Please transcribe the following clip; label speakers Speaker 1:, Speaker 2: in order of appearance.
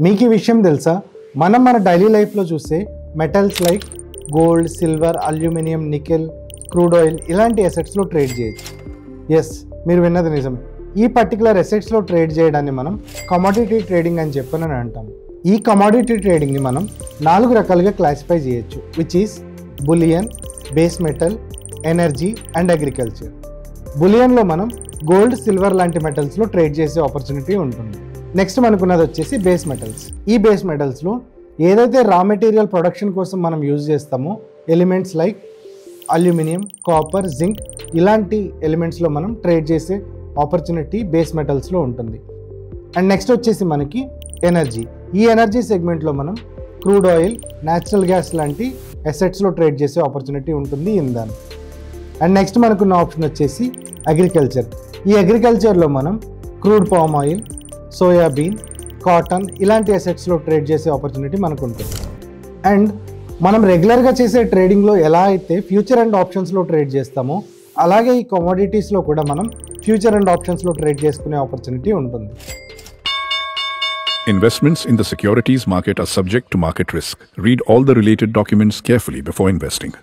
Speaker 1: మీకు ఈ విషయం తెలుసా? మన డైలీ లైఫ్లో చూస్తే metals like gold, silver, aluminium, nickel, crude oil ఇలాంటి అసెట్స్లో ట్రేడ్ చేయొచ్చు. ఎస్, మీరు విన్నది నిజమే. ఈ పర్టికులర్ అసెట్స్లో ట్రేడ్ చేయడాన్ని మనం కమోడిటీ ట్రేడింగ్ అని చెప్పని అంటాం. ఈ కమోడిటీ ట్రేడింగ్ని మనం 4 రకాలుగా క్లాసిఫై చేయొచ్చు, which is bullion, base metal, energy and agriculture. బులియన్లో మనం గోల్డ్, సిల్వర్ లాంటి మెటల్స్లో ట్రేడ్ చేసే ఆపర్చునిటీ ఉంటుంది. నెక్స్ట్ మనకున్నది వచ్చేసి బేస్ మెటల్స్. ఈ బేస్ మెటల్స్లో ఏదైతే రా మెటీరియల్ ప్రొడక్షన్ కోసం మనం యూజ్ చేస్తామో elements like aluminium, copper, zinc ఇలాంటి ఎలిమెంట్స్లో మనం ట్రేడ్ చేసే ఆపర్చునిటీ బేస్ మెటల్స్లో ఉంటుంది. అండ్ నెక్స్ట్ వచ్చేసి మనకి ఎనర్జీ. ఈ ఎనర్జీ సెగ్మెంట్లో మనం క్రూడ్ ఆయిల్, న్యాచురల్ గ్యాస్ లాంటి అసెట్స్లో ట్రేడ్ చేసే ఆపర్చునిటీ ఉంటుంది ఇంధనం. అండ్ నెక్స్ట్ మనకున్న ఆప్షన్ వచ్చేసి అగ్రికల్చర్. ఈ అగ్రికల్చర్లో మనం crude palm oil, soybean, cotton ఇలాంటి అసెట్స్లో ట్రేడ్ చేసే ఆపర్చునిటీ మనకు ఉంటుంది. అండ్ మనం రెగ్యులర్గా చేసే ట్రేడింగ్లో ఎలా అయితే ఫ్యూచర్ అండ్ ఆప్షన్స్లో ట్రేడ్ చేస్తామో అలాగే ఈ కమోడిటీస్లో కూడా మనం ఫ్యూచర్ అండ్ ఆప్షన్స్లో ట్రేడ్ చేసుకునే ఆపర్చునిటీ ఉంటుంది.
Speaker 2: Investments in the securities market are subject to market risk. Read all the related documents carefully before investing.